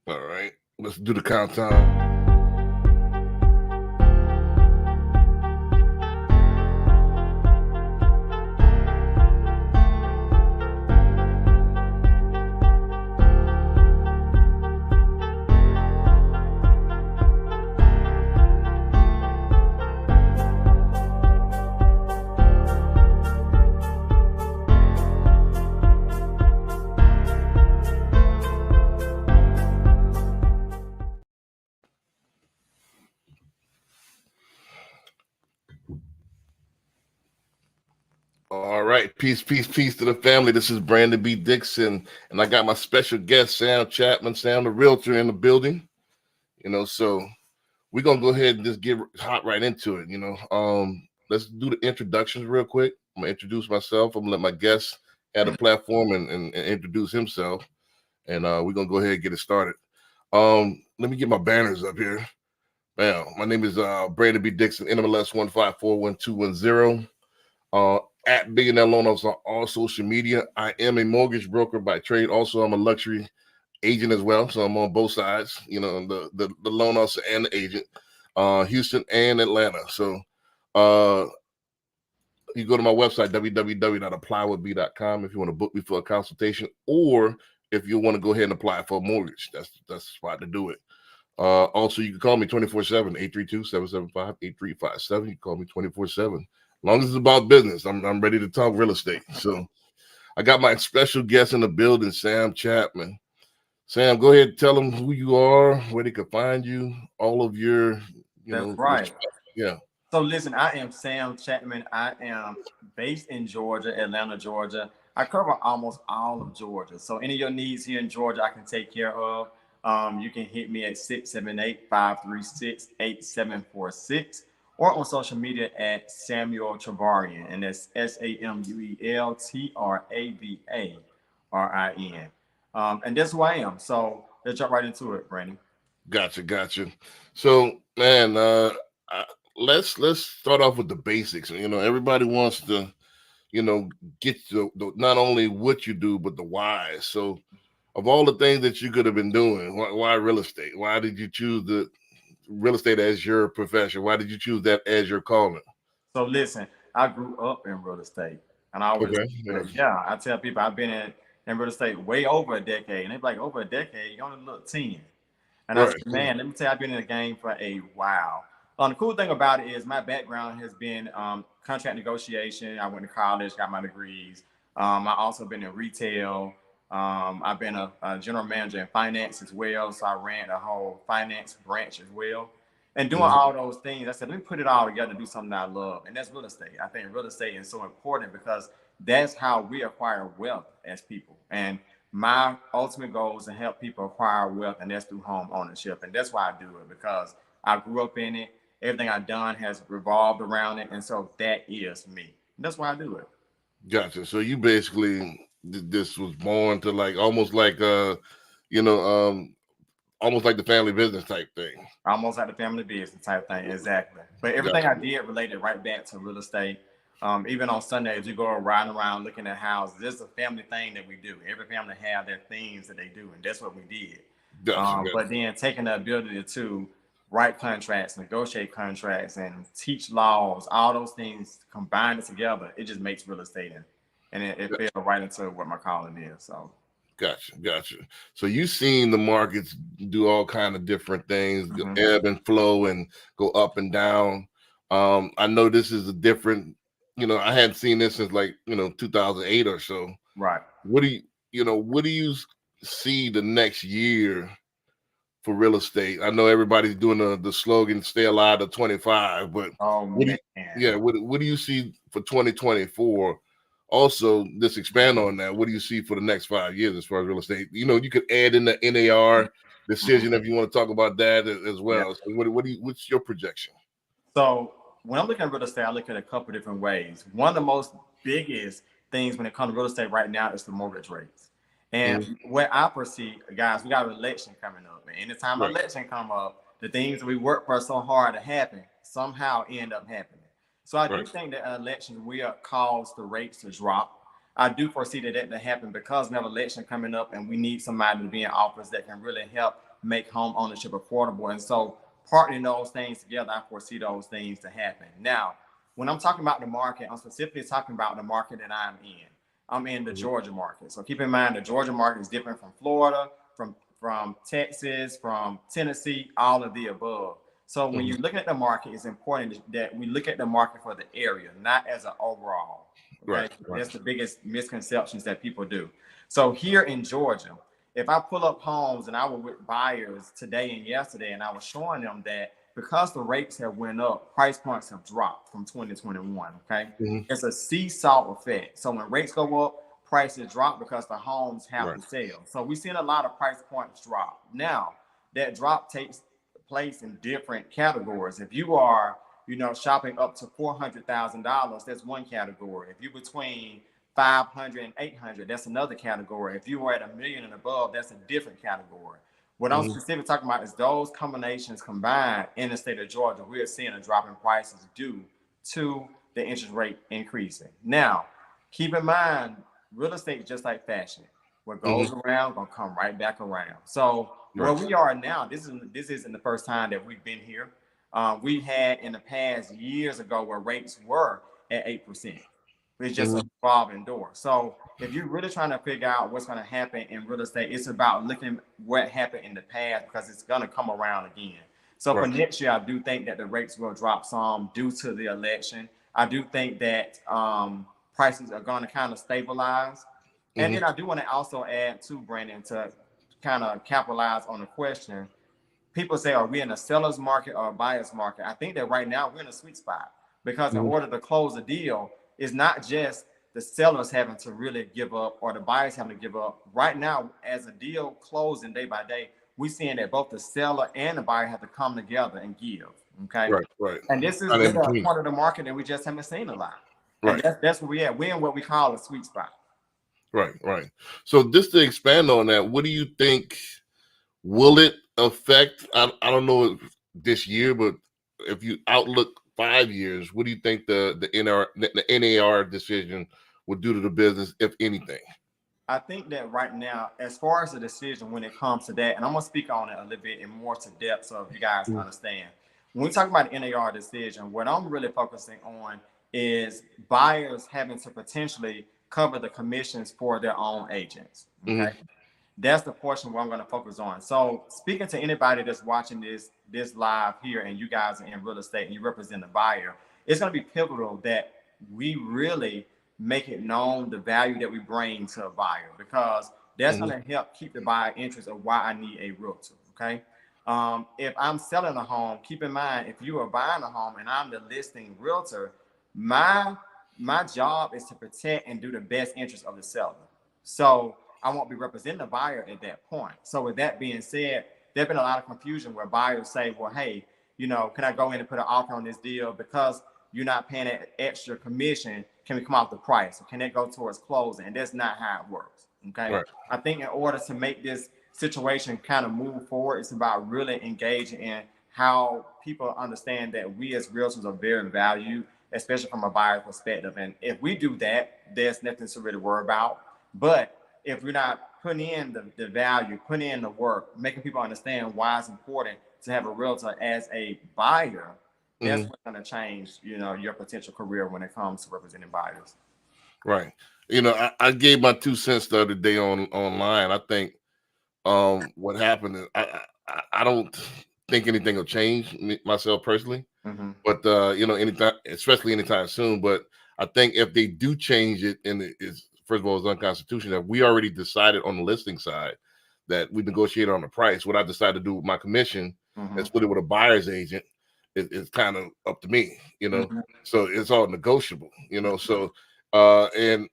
All right, let's do the countdown. All right, peace to the family. This is Brandon B. Dixon, and I got my special guest, Sam Chatman, Sam the realtor, in the building. So we're gonna go ahead and just get hot right into it. Let's do the introductions real quick. I'm gonna introduce myself. I'm gonna let my guest add a platform and introduce himself, and we're gonna go ahead and get it started. Let me get my banners up here. Bam. My name is Brandon B. Dixon, NMLS 1541210. At Billionaire Loan Officer on all social media. I am a mortgage broker by trade. Also, I'm a luxury agent as well. So I'm on both sides, the loan officer and the agent, Houston and Atlanta. So you go to my website, www.applywithb.com, if you want to book me for a consultation, or if you want to go ahead and apply for a mortgage. That's the spot to do it. Also, you can call me 24/7, 832-775-8357. You can call me 24/7. As long as it's about business, I'm ready to talk real estate. So I got my special guest in the building, Sam Chatman. Sam, go ahead and tell them who you are, where they can find you, all of your, That's right. Yeah. So listen, I am Sam Chatman. I am based in Georgia, Atlanta, Georgia. I cover almost all of Georgia. So any of your needs here in Georgia, I can take care of. You can hit me at 678-536-8746 or on social media at Samuel Travarian. And that's SamuelTravarian. And that's who I am. So let's jump right into it, Brandon. Gotcha. So, man, let's start off with the basics. Everybody wants to, get the not only what you do, but the why. So, of all the things that you could have been doing, why real estate? Why did you choose the real estate as your profession? Why did you choose that as your calling? So listen, I grew up in real estate, and I always, I tell people I've been in real estate way over a decade, and they're like, over a decade, you only look 10. And I said, man, let me tell you, I've been in the game for a while. The cool thing about it is my background has been contract negotiation. I went to college, got my degrees. I also been in retail. I've been a general manager in finance as well. So I ran a whole finance branch as well. And doing all those things, I said, let me put it all together and do something that I love. And that's real estate. I think real estate is so important because that's how we acquire wealth as people. And my ultimate goal is to help people acquire wealth, and that's through home ownership. And that's why I do it, because I grew up in it. Everything I've done has revolved around it. And so that is me. And that's why I do it. Gotcha. So you basically, this was born to almost like almost like the family business type thing. Almost like the family business type thing, exactly. But everything I did related right back to real estate. Even on Sundays, we go riding around looking at houses. This is a family thing that we do. Every family have their things that they do, and that's what we did. But then taking the ability to write contracts, negotiate contracts, and teach laws, all those things combined together, it just makes real estate and it fell right into what my calling is. So. Gotcha. So you've seen the markets do all kind of different things, ebb and flow and go up and down. I know this is a different, I hadn't seen this since 2008 or so. Right. What do you see the next year for real estate? I know everybody's doing the slogan "Stay alive to 25," but what do you see for 2024? Also, let's expand on that. What do you see for the next 5 years as far as real estate? You could add in the NAR decision if you want to talk about that as well. Yeah. So what's your projection? So when I'm looking at real estate, I look at a couple of different ways. One of the most biggest things when it comes to real estate right now is the mortgage rates. And what I perceive, guys, we got an election coming up. And anytime an election come up, the things that we work for so hard to happen somehow end up happening. So I do think that an election will cause the rates to drop. I do foresee that to happen because we have an election coming up and we need somebody to be in office that can really help make home ownership affordable. And so partnering those things together, I foresee those things to happen. Now, when I'm talking about the market, I'm specifically talking about the market that I'm in. I'm in the Georgia market. So keep in mind the Georgia market is different from Florida, from Texas, from Tennessee, all of the above. So when you look at the market, it's important that we look at the market for the area, not as an overall. Okay, that's the biggest misconceptions that people do. So here in Georgia, if I pull up homes and I was with buyers today and yesterday, and I was showing them that because the rates have went up, price points have dropped from 2021. Okay, it's a seesaw effect. So when rates go up, prices drop because the homes have to sell. So we've seen a lot of price points drop. Now that drop takes place in different categories. If you are, shopping up to $400,000, that's one category. If you're between 500 and 800, that's another category. If you were at $1 million and above, that's a different category. What I'm specifically talking about is those combinations combined in the state of Georgia. We are seeing a drop in prices due to the interest rate increasing. Now, keep in mind, real estate is just like fashion. What goes around gonna come right back around. So where we are now, this isn't the first time that we've been here. We had in the past years ago where rates were at 8%. It's just a revolving door. So if you're really trying to figure out what's going to happen in real estate, it's about looking at what happened in the past because it's going to come around again. So for next year, I do think that the rates will drop some due to the election. I do think that prices are going to kind of stabilize. And then I do want to also add to Brandon to kind of capitalize on the question. People say, are we in a seller's market or a buyer's market? I think that right now we're in a sweet spot because in order to close a deal, it's not just the sellers having to really give up or the buyers having to give up. Right now, as a deal closing day by day, we're seeing that both the seller and the buyer have to come together and give. Okay. Right. And this is a part of the market that we just haven't seen a lot. And that's where we at. We're in what we call a sweet spot. Right. So just to expand on that, what do you think? Will it affect? I don't know this year, but if you outlook 5 years, what do you think the NAR decision would do to the business, if anything? I think that right now, as far as the decision when it comes to that, and I'm gonna speak on it a little bit in more to depth so you guys understand. When we talk about the NAR decision, what I'm really focusing on is buyers having to potentially cover the commissions for their own agents. Okay. That's the portion where I'm going to focus on. So speaking to anybody that's watching this live here and you guys are in real estate and you represent the buyer, it's going to be pivotal that we really make it known the value that we bring to a buyer because that's going to help keep the buyer interest of why I need a realtor. Okay. If I'm selling a home, keep in mind, if you are buying a home and I'm the listing realtor, my job is to protect and do the best interest of the seller. So I won't be representing the buyer at that point. So with that being said, there's been a lot of confusion where buyers say, well, hey, can I go in and put an offer on this deal because you're not paying an extra commission? Can we come off the price? Or can it go towards closing? And that's not how it works. Okay. Right. I think in order to make this situation kind of move forward, it's about really engaging in how people understand that we as realtors are very valued, especially from a buyer perspective. And if we do that, there's nothing to really worry about. But if we're not putting in the value, putting in the work, making people understand why it's important to have a realtor as a buyer, that's what's going to change, your potential career when it comes to representing buyers. Right. I gave my 2 cents the other day online. I think what happened is I don't think anything will change myself personally, but anytime, especially anytime soon. But I think if they do change it, and it's first of all, it's unconstitutional. We already decided on the listing side that we negotiated on the price. What I decided to do with my commission and split it with a buyer's agent is kind of up to me, So it's all negotiable, So and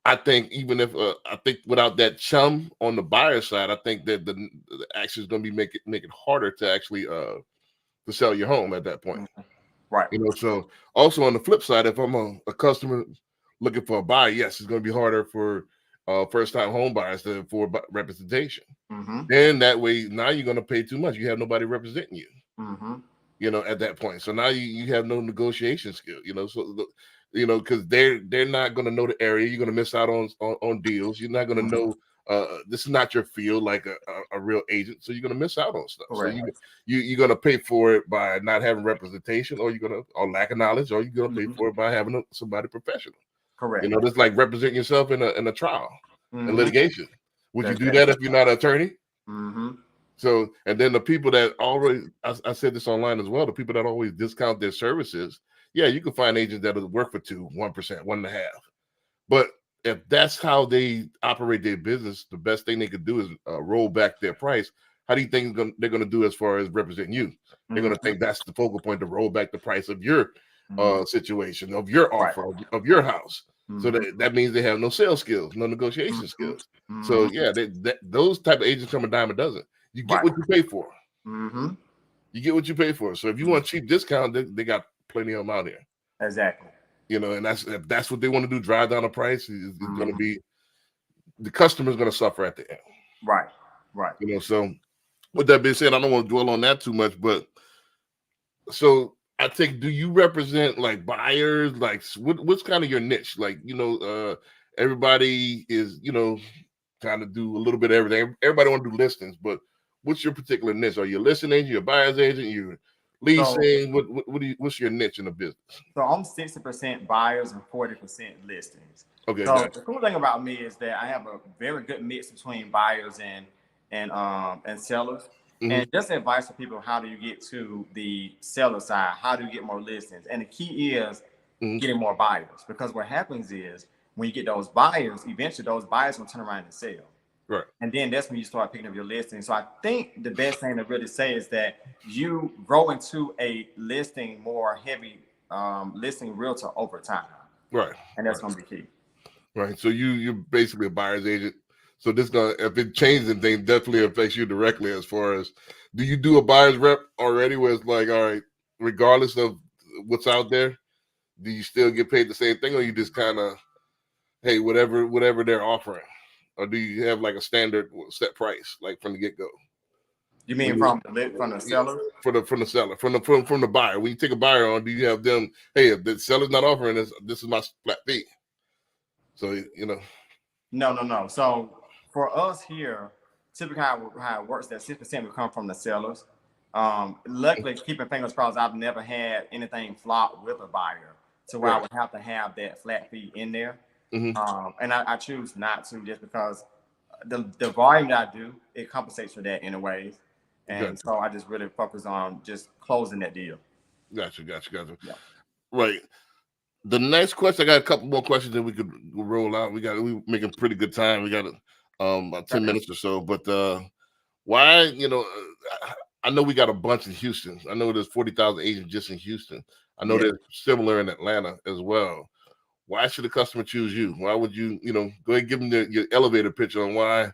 I think even if I think without that chum on the buyer side, I think that the action is going to be make it harder to actually to sell your home at that point. Right. So also on the flip side, if I'm a customer looking for a buyer, yes, it's going to be harder for first-time home buyers for representation. Then that way, now you're going to pay too much. You have nobody representing you. At that point. So now you have no negotiation skill. So because they're not going to know the area. You're going to miss out on deals. You're not going to know this is not your field like a real agent, so you're gonna miss out on stuff. Correct. So you're gonna pay for it by not having representation, or or lack of knowledge, or you're gonna pay for it by having somebody professional. Correct. You know, just like representing yourself in a trial and litigation. Would That's you do that if you're not an attorney? So, and then the people that already, I said this online as well, the people that always discount their services, yeah, you can find agents that will work for 2%, 1%, 1.5%. But if that's how they operate their business, the best thing they could do is roll back their price. How do you think they're going to do as far as representing you? They're going to think that's the focal point, to roll back the price of your situation, of your offer, of your house. So that means they have no sales skills, no negotiation skills. So yeah, those type of agents come a dime a dozen. You get what you pay for. You get what you pay for. So if you want a cheap discount, they got plenty of them out here. Exactly. You know, and if that's what they want to do, drive down the price, it's going to be, the customer's going to suffer at the end. Right. You know, so with that being said, I don't want to dwell on that too much, but so I think, do you represent like buyers? Like what's kind of your niche? Like, you know, everybody is, you know, kind of do a little bit of everything. Everybody want to do listings, but what's your particular niche? Are you a listing agent, you're a buyer's agent, you're leasing? What's your niche in the business? So I'm 60% buyers and 40% listings. Okay. So the cool thing about me is that I have a very good mix between buyers and sellers. And just advice for people: how do you get to the seller side? How do you get more listings? And the key is getting more buyers, because what happens is when you get those buyers, eventually those buyers will turn around and sell. Right. And then that's when you start picking up your listing. So I think the best thing to really say is that you grow into a listing more heavy listing realtor over time. Right. And that's going to be key. Right. So you're basically a buyer's agent. So this gonna, if it changes anything, definitely affects you directly. As far as, do you do a buyer's rep already, where it's like, all right, regardless of what's out there, do you still get paid the same thing, or you just kind of, hey, whatever they're offering, or do you have like a standard set price, like from the get go? You mean from the seller? From the seller, from the buyer. When you take a buyer on, do you have them, hey, if the seller's not offering this is my flat fee? So you know. No. So for us here, typically how it works, that 6% will come from the sellers. Luckily, keeping fingers crossed, I've never had anything flop with a buyer to where I would have to have that flat fee in there. And I choose not to, just because the volume that I do, it compensates for that in a way. And so I just really focus on just closing that deal. Gotcha. Yeah. Right. The next question, I got a couple more questions that we could roll out. We making pretty good time. We got about 10 minutes or so. But why, you know, I know we got a bunch in Houston. I know there's 40,000 agents just in Houston. I know there's similar in Atlanta as well. Why should a customer choose you? Why would you, you know, go ahead and give them your elevator pitch on why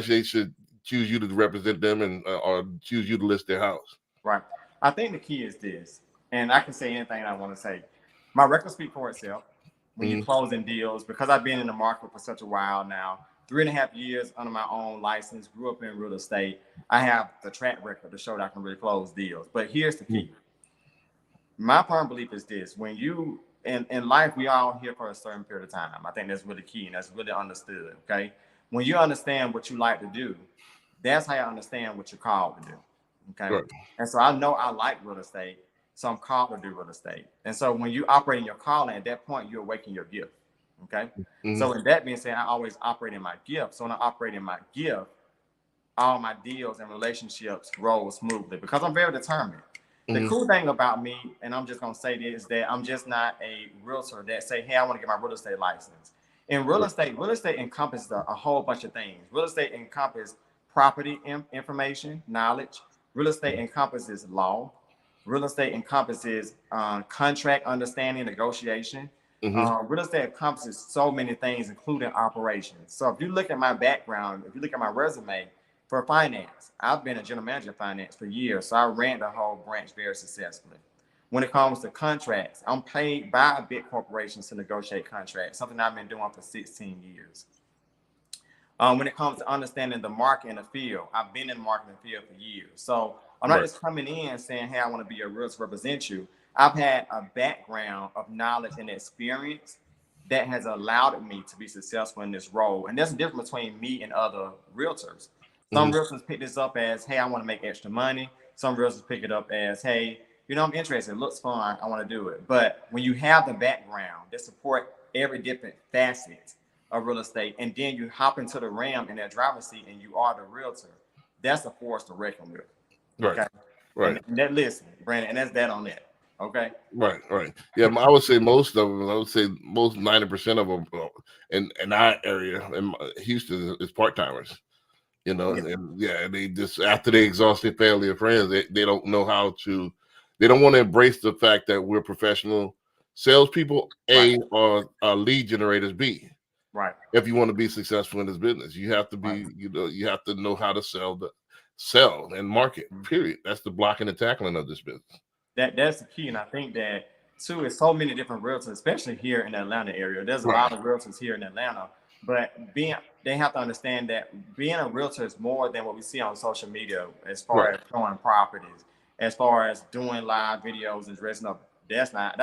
they should choose you to represent them and or choose you to list their house? Right. I think the key is this, and I can say anything I want to say. My record speaks for itself when you're closing deals, because I've been in the market for such a while now, 3.5 years under my own license, grew up in real estate. I have the track record to show that I can really close deals. But here's the key. My firm belief is this: when you in life, we all here for a certain period of time. I think that's really key, and that's really understood. Okay. When you understand what you like to do, that's how you understand what you're called to do. Okay. Right. And so I know I like real estate, so I'm called to do real estate. And so when you operate in your calling, at that point, you're awakening your gift. Okay. So with that being said, I always operate in my gift. So when I operate in my gift, all my deals and relationships roll smoothly because I'm very determined. The cool thing about me, and I'm just going to say this, is that I'm just not a realtor that say, hey, I want to get my real estate license. In real estate encompasses a whole bunch of things. Real estate encompasses property information, knowledge. Real estate encompasses law. Real estate encompasses contract understanding, negotiation. Real estate encompasses so many things, including operations. So if you look at my background, if you look at my resume, for finance, I've been a general manager of finance for years, so I ran the whole branch very successfully. When it comes to contracts, I'm paid by big corporations to negotiate contracts, something I've been doing for 16 years. When it comes to understanding the market and the field, I've been in the market and field for years. So I'm not just coming in saying, hey, I want to be a realtor, represent you. I've had a background of knowledge and experience that has allowed me to be successful in this role. And there's a difference between me and other realtors. Some realtors pick this up as, hey, I want to make extra money. Some realtors pick it up as, hey, I'm interested. It looks fun. I want to do it. But when you have the background that support every different facet of real estate, and then you hop into the ram in that driver's seat and you are the realtor, that's a force to reckon with. Okay. Right. And that, listen, Brandon, and that's that on that. Okay. Right. Yeah, I would say most of them. I would say most 90% of them in our area in Houston is part timers. And they just after they exhaust their family and friends, they don't know how to. They don't want to embrace the fact that we're professional salespeople, A, or lead generators, B. Right. If you want to be successful in this business, you have to be. You have to know how to sell and market. Period. That's the blocking and tackling of this business. That's the key, and I think that too is so many different realtors, especially here in the Atlanta area. There's a lot of realtors here in Atlanta, but they have to understand that being a realtor is more than what we see on social media as far as showing properties, as far as doing live videos and dressing up. That's not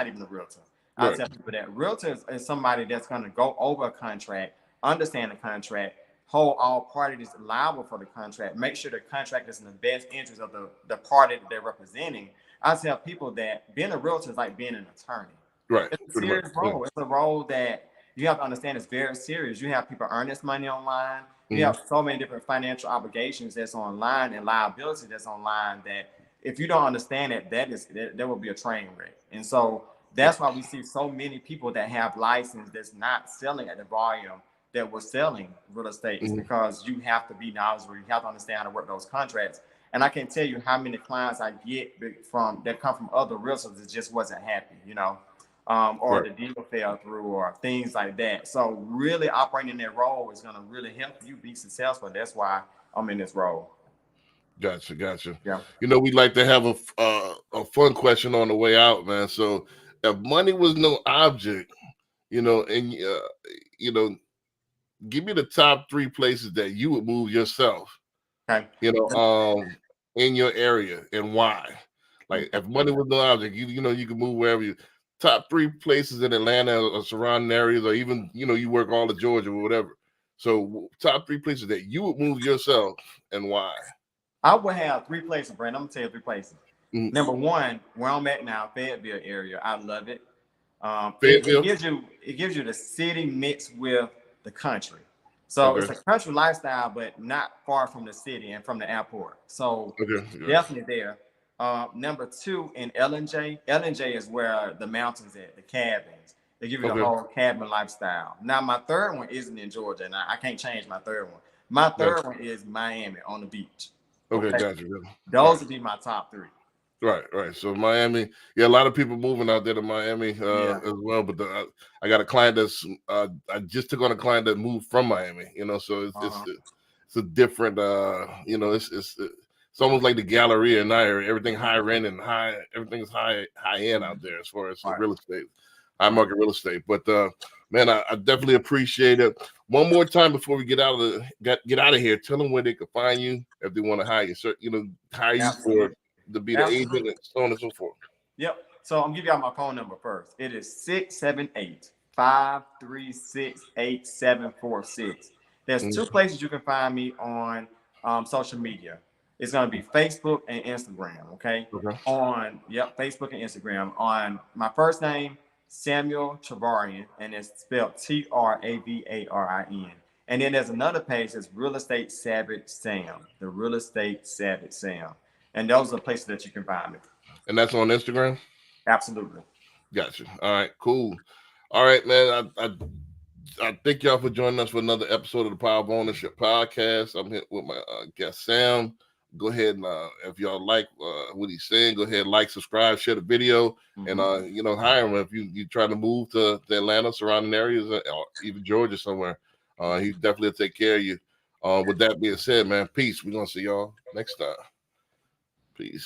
even a realtor. I tell people that realtor is somebody that's going to go over a contract, understand the contract, hold all parties liable for the contract, make sure the contract is in the best interest of the party that they're representing. I tell people that being a realtor is like being an attorney. Right. It's a serious role. It's a role that you have to understand is very serious. You have people earn this money online. You have so many different financial obligations that's online and liability that's online that if you don't understand it, there will be a train wreck. And so that's why we see so many people that have license that's not selling at the volume that we're selling real estate. Is because you have to be knowledgeable. You have to understand how to work those contracts. And I can't tell you how many clients I get that come from other realtors that just wasn't happy, or the deal fell through or things like that. So really operating in that role is going to really help you be successful. That's why I'm in this role. Gotcha. Yeah. We'd like to have a fun question on the way out, man. So if money was no object, and give me the top 3 places that you would move yourself. Okay. In your area and why. Like if money was no object, you could move wherever you. Top 3 places in Atlanta or surrounding areas, or even you work all of Georgia or whatever. So top 3 places that you would move yourself and why. I would have 3 places, Brandon. I'm gonna tell you 3 places. Number 1, where I'm at now, Fayetteville area. I love it. It gives you the city mixed with the country. So it's a country lifestyle, but not far from the city and from the airport. So definitely there. Number 2 in L&J. L&J is where the mountains at, the cabins. They give you the whole cabin lifestyle. Now my third one isn't in Georgia, and I can't change my third one. My third one is Miami on the beach. Okay, gotcha. Those would be my top 3. Right. So Miami, a lot of people moving out there to Miami as well. But I got a client that's I just took on a client that moved from Miami. So it's a different. It's almost like the Galleria in area. Everything high rent and everything's high end out there as far as real estate, high market real estate. But man, I definitely appreciate it. One more time before we get out of here, tell them where they can find you if they want to hire you. Hire you for to be the agent and so on and so forth. Yep. So I'm gonna give y'all my phone number first. It is 678-536-8746. There's 2 places you can find me on social media. It's gonna be Facebook and Instagram. Okay. On Facebook and Instagram. On my first name, Samuel Travarian, and it's spelled Travarin. And then there's another page that's Real Estate Savage Sam. The Real Estate Savage Sam. And those are the places that you can find me. And that's on Instagram? Absolutely. Gotcha. All right, cool. All right, man. I thank y'all for joining us for another episode of the Power of Ownership podcast. I'm here with my guest, Sam. Go ahead and if y'all like what he's saying, go ahead, like, subscribe, share the video, and hire him if you trying to move to Atlanta, surrounding areas, or even Georgia somewhere. He definitely will take care of you. With that being said, man, peace. We're gonna see y'all next time. Peace.